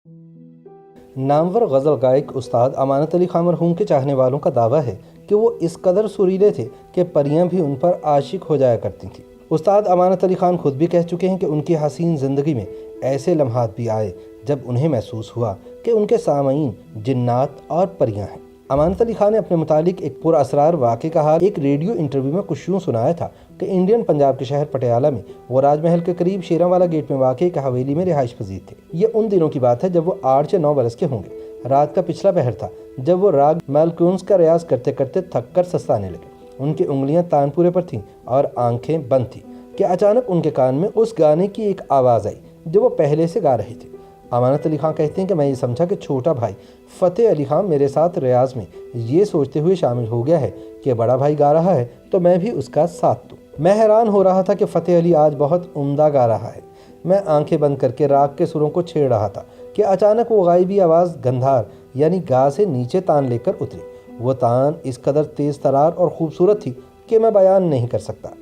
नामवर गज़ल गायक उस्ताद अमानत अली खान मरहूम के चाहने वालों का दावा है कि वो इस कदर सुरीले थे कि परियां भी उन पर आशिक हो जाया करती थीं। उस्ताद अमानत अली खान खुद भी कह चुके हैं कि उनकी हसीन ज़िंदगी में ऐसे लम्हात भी आए जब उन्हें महसूस हुआ कि उनके सामईन जिन्नात और परियां हैं। अमानत अली खान ने अपने मुतालिक एक पुरअसरार वाक़े का हाल एक रेडियो इंटरव्यू में कुछ यूँ सुनाया था कि इंडियन पंजाब के शहर पटियाला में वो राजमहल के करीब शेरांवाला गेट में वाक़ एक हवेली में रिहाइश पजीर थे। ये उन दिनों की बात है जब वो 8 या 9 बरस के होंगे। रात का पिछला पहर था जब वो राग मालकुन्स का रियाज करते करते थक कर सस्ताने लगे। उनकी उंगलियां तानपुरे पर थीं और आंखें बंद थीं कि अचानक उनके कान में उस गाने की एक आवाज़ आई जो वो पहले से गा रहे थे। अमानत अली खान कहते हैं कि मैं ये समझा कि छोटा भाई फ़तेह अली खान मेरे साथ रियाज में ये सोचते हुए शामिल हो गया है कि बड़ा भाई गा रहा है तो मैं भी उसका साथ दूँ। मैं हैरान हो रहा था कि फ़तेह अली आज बहुत उम्दा गा रहा है। मैं आंखें बंद करके राग के सुरों को छेड़ रहा था कि अचानक वो गायबी आवाज़ गंधार यानी गा से नीचे तान लेकर उतरी। वो तान इस कदर तेज़ तरार और ख़ूबसूरत थी कि मैं बयान नहीं कर सकता।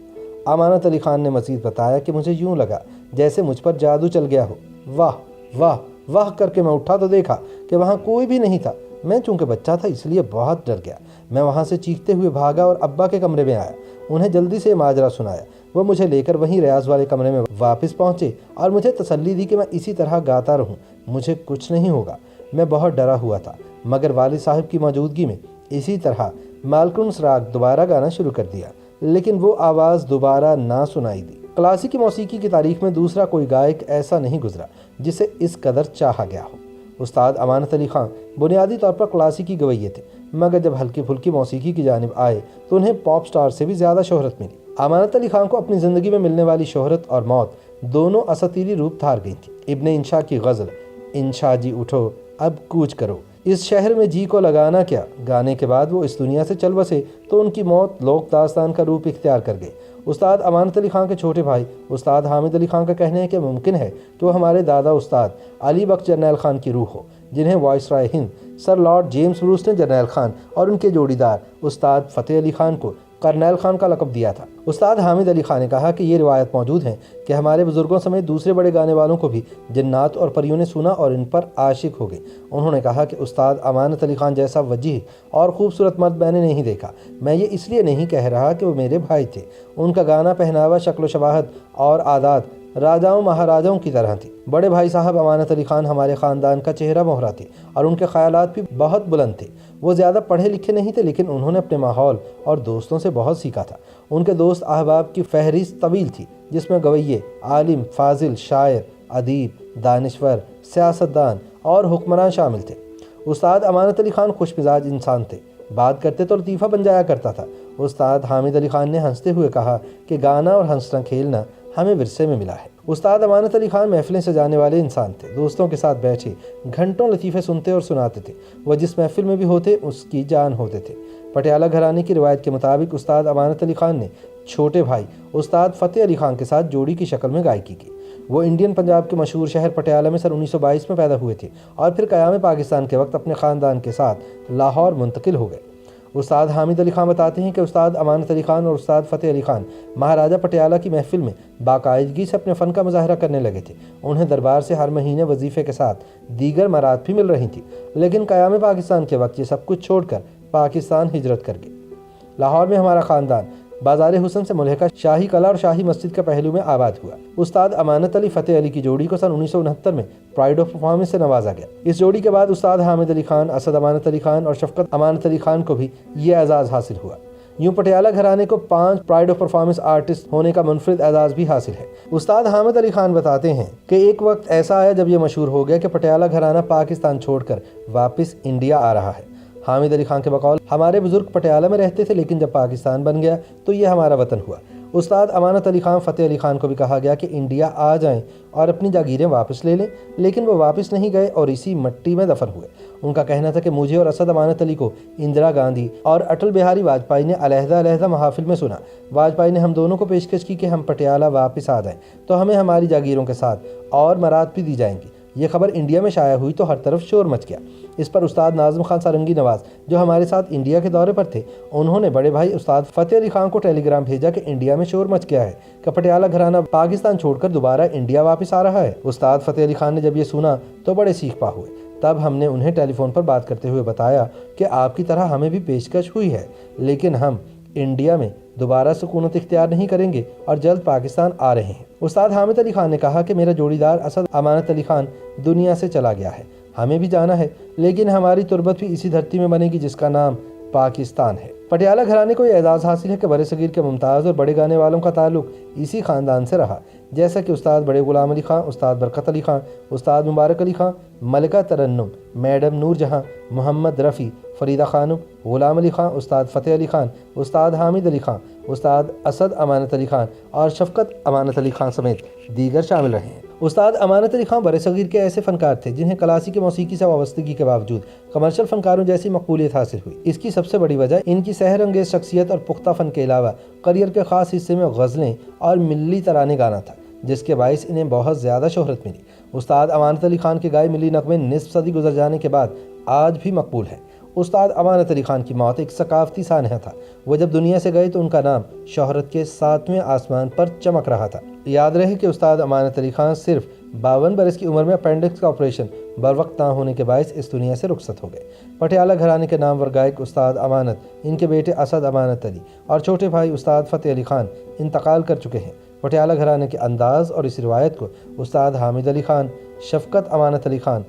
अमानत अली खान ने मज़ीद बताया कि मुझे यूँ लगा जैसे मुझ पर जादू चल गया हो। वाह वाह वाह करके मैं उठा तो देखा कि वहाँ कोई भी नहीं था। मैं चूँकि बच्चा था इसलिए बहुत डर गया। मैं वहाँ से चीखते हुए भागा और अब्बा के कमरे में आया। उन्हें जल्दी से माजरा सुनाया। वो मुझे लेकर वहीं रियाज वाले कमरे में वापस पहुँचे और मुझे तसल्ली दी कि मैं इसी तरह गाता रहूँ, मुझे कुछ नहीं होगा। मैं बहुत डरा हुआ था मगर वालिद साहब की मौजूदगी में इसी तरह मालकुन्स राग दोबारा गाना शुरू कर दिया, लेकिन वो आवाज़ दोबारा ना सुनाई दी। क्लासिकी मौसीकी की तारीख में दूसरा कोई गायक ऐसा नहीं गुजरा जिसे इस कदर चाहा गया हो। उस्ताद अमानत अली खान बुनियादी तौर पर क्लासिकी गवैये थे मगर जब हल्की फुल्की मौसीकी की जानिब आए तो उन्हें पॉप स्टार से भी ज़्यादा शोहरत मिली। अमानत अली खान को अपनी ज़िंदगी में मिलने वाली शोहरत और मौत दोनों असतीरी रूप धार गई थी। इब्ने इंशा की गज़ल इंशा जी उठो अब कूच करो, इस शहर में जी को लगाना क्या, गाने के बाद वो इस दुनिया से चल बसे तो उनकी मौत लोक दास्तान का रूप इख्तियार कर गई। उस्ताद अमानत अली खान के छोटे भाई उस्ताद हामिद अली खान का कहना है कि मुमकिन है कि वो हमारे दादा उस्ताद अली बख्श जरनैल खान की रूह हो, जिन्हें viceroy Hind sir Lord James Bruce ने जरनैल खान और उनके जोड़ीदार उस्ताद फ़तेह अली खान को करनैल खान का लक़ब दिया था। उस्ताद हामिद अली खान ने कहा कि ये रिवायत मौजूद है कि हमारे बुज़ुर्गों समेत दूसरे बड़े गाने वालों को भी जिन्नात और परियों ने सुना और इन पर आशिक हो गए। उन्होंने कहा कि उस्ताद अमानत अली खान जैसा वजीह और ख़ूबसूरत मर्द मैंने नहीं देखा। मैं ये इसलिए नहीं कह रहा कि वो मेरे भाई थे। उनका गाना, पहनावा, शक्ल व शबाहत और आदात राजाओं महाराजाओं की तरह थी। बड़े भाई साहब अमानत अली खान हमारे ख़ानदान का चेहरा मोहरा थे और उनके ख़यालात भी बहुत बुलंद थे। वो ज़्यादा पढ़े लिखे नहीं थे लेकिन उन्होंने अपने माहौल और दोस्तों से बहुत सीखा था। उनके दोस्त अहबाब की फहरिस्त तवील थी जिसमें गवैये, आलिम, फाजिल, शायर, अदीब, दानिश्वर, सियासतदान और हुक्मरान शामिल थे। उस्ताद अमानत अली खान खुश मिजाज इंसान थे। बात करते तो लतीफ़ा बन जाया करता था। उस्ताद हामिद अली खान ने हंसते हुए कहा कि गाना और हंसना खेलना हमें विरसे में मिला है। उस्ताद अमानत अली खान महफिलें सजाने वाले इंसान थे। दोस्तों के साथ बैठे घंटों लतीफ़े सुनते और सुनाते थे। वह जिस महफिल में भी होते उसकी जान होते थे। पटियाला घराने की रिवायत के मुताबिक उस्ताद अमानत अली खान ने छोटे भाई उस्ताद फ़तेह अली खान के साथ जोड़ी की शक्ल में गायकी की। वो इंडियन पंजाब के मशहूर शहर पटियाला में सन 1922 में पैदा हुए थे और फिर क़याम पाकिस्तान के वक्त अपने ख़ानदान के साथ लाहौर मुंतकिल हो गए। उस्ताद हामिद अली खान बताते हैं कि उस्ताद अमानत अली खान और उस्ताद फ़तेह अली खान महाराजा पटियाला की महफिल में बाकायदगी से अपने फ़न का मुजाहरा करने लगे थे। उन्हें दरबार से हर महीने वजीफ़े के साथ दीगर मरात भी मिल रही थी, लेकिन क़याम पाकिस्तान के वक्त ये सब कुछ छोड़कर पाकिस्तान हिजरत कर गए। लाहौर में हमारा ख़ानदान बाज़ार हुसन से मुल्हिका शाही कला और शाही मस्जिद के पहलू में आबाद हुआ। उस्ताद अमानत अली फ़तेह अली की जोड़ी को सन 1969 में प्राइड ऑफ परफॉर्मेंस से नवाजा गया। इस जोड़ी के बाद उस्ताद हामिद अली खान, असद अमानत अली खान और शफ़क़त अमानत अली खान को भी ये एजाज़ हासिल हुआ। यूँ पटियाला घराने को 5 प्राइड ऑफ परफॉर्मेंस आर्टिस्ट होने का मुनफरिद एजाज़ भी हासिल है। उस्ताद हामिद अली खान बताते हैं कि एक वक्त ऐसा आया जब ये मशहूर हो गया कि पटियाला घराना पाकिस्तान छोड़कर वापस इंडिया आ रहा है। हामिद अली खान के बकौल हमारे बुजुर्ग पटियाला में रहते थे लेकिन जब पाकिस्तान बन गया तो ये हमारा वतन हुआ। उस्ताद अमानत अली खान, फ़तेह अली खान को भी कहा गया कि इंडिया आ जाएं और अपनी जागीरें वापस ले लें, लेकिन वो वापस नहीं गए और इसी मिट्टी में दफन हुए। उनका कहना था कि मुझे और असद अमानत अली को इंदिरा गांधी और अटल बिहारी वाजपेयी ने अलहदा महाफिल में सुना। वाजपेयी ने हम दोनों को पेशकश की कि हम पटियाला वापस आ जाएँ तो हमें हमारी जागीरों के साथ और मरात भी दी जाएंगी। یہ خبر انڈیا میں شائع ہوئی تو ہر طرف شور مچ گیا۔ اس پر استاد ناظم خان سارنگی نواز جو ہمارے ساتھ انڈیا کے دورے پر تھے، انہوں نے بڑے بھائی استاد فتح علی خان کو ٹیلی گرام بھیجا کہ انڈیا میں شور مچ گیا ہے کہ پٹیالہ گھرانہ پاکستان چھوڑ کر دوبارہ انڈیا واپس آ رہا ہے۔ استاد فتح علی خان نے جب یہ سنا تو بڑے سیخ پا ہوئے۔ تب ہم نے انہیں ٹیلی فون پر بات کرتے ہوئے بتایا کہ آپ کی طرح ہمیں بھی پیشکش ہوئی ہے، لیکن ہم انڈیا میں دوبارہ سکونت اختیار نہیں کریں گے اور جلد پاکستان آ رہے ہیں۔ استاد حامد علی خان نے کہا کہ میرا جوڑی دار اسد امانت علی خان دنیا سے چلا گیا ہے، ہمیں بھی جانا ہے، لیکن ہماری تربت بھی اسی دھرتی میں بنے گی جس کا نام پاکستان ہے۔ پٹیالہ گھرانے کو یہ اعزاز حاصل ہے کہ برصغیر کے ممتاز اور بڑے گانے والوں کا تعلق اسی خاندان سے رہا، جیسا کہ استاد بڑے غلام علی خان، استاد برکت علی خان، استاد مبارک علی خان، ملکہ ترنم، میڈم نور جہاں، محمد رفیع، فریدہ خانم، غلام علی خان، استاد فتح علی خان، استاد حامد علی خان، استاد اسد امانت علی خان اور شفقت امانت علی خان سمیت دیگر شامل رہے ہیں۔ استاد امانت علی خان برصغیر کے ایسے فنکار تھے جنہیں کلاسیکی موسیقی سے وابستگی کے باوجود کمرشل فنکاروں جیسی مقبولیت حاصل ہوئی۔ اس کی سب سے بڑی وجہ ان کی سحر انگیز شخصیت اور پختہ فن کے علاوہ کریئر کے خاص حصے میں غزلیں اور ملی ترانے گانا تھا، جس کے باعث انہیں بہت زیادہ شہرت ملی۔ استاد امانت علی خان کے گائے ملی نغمے نصف صدی گزر جانے کے بعد آج بھی مقبول ہیں۔ استاد امانت علی خان کی موت ایک ثقافتی سانحہ تھا۔ وہ جب دنیا سے گئے تو ان کا نام شہرت کے 7ویں آسمان پر چمک رہا تھا۔ یاد رہے کہ استاد امانت علی خان صرف 52 برس کی عمر میں اپینڈکس کا آپریشن بروقت نہ ہونے کے باعث اس دنیا سے رخصت ہو گئے۔ پٹیالہ گھرانے کے نامور گائک استاد امانت، ان کے بیٹے اسد امانت علی اور چھوٹے بھائی استاد فتح علی خان انتقال کر چکے ہیں۔ پٹیالہ گھرانے کے انداز اور اس روایت کو استاد حامد علی خان، شفقت امانت علی خان،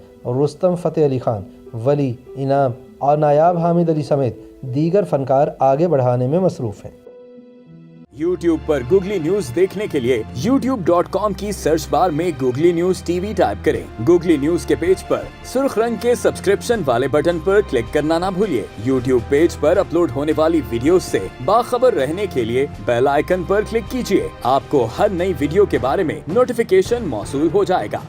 رستم فتح علی خان، ولی، انعام اور نایاب حامد علی سمیت دیگر فنکار آگے بڑھانے میں مصروف ہیں۔ YouTube پر گوگلی نیوز دیکھنے کے لیے youtube.com کی سرچ بار میں googly news T V type کریں۔ گوگلی نیوز کے پیج پر سرخ رنگ کے سبسکرپشن والے بٹن پر کلک کرنا نہ بھولیے۔ YouTube پیج پر اپلوڈ ہونے والی ویڈیوز سے باخبر رہنے کے لیے بیل آئیکن پر کلک کیجیے۔ آپ کو ہر نئی ویڈیو کے بارے میں نوٹیفیکیشن موصول ہو جائے گا۔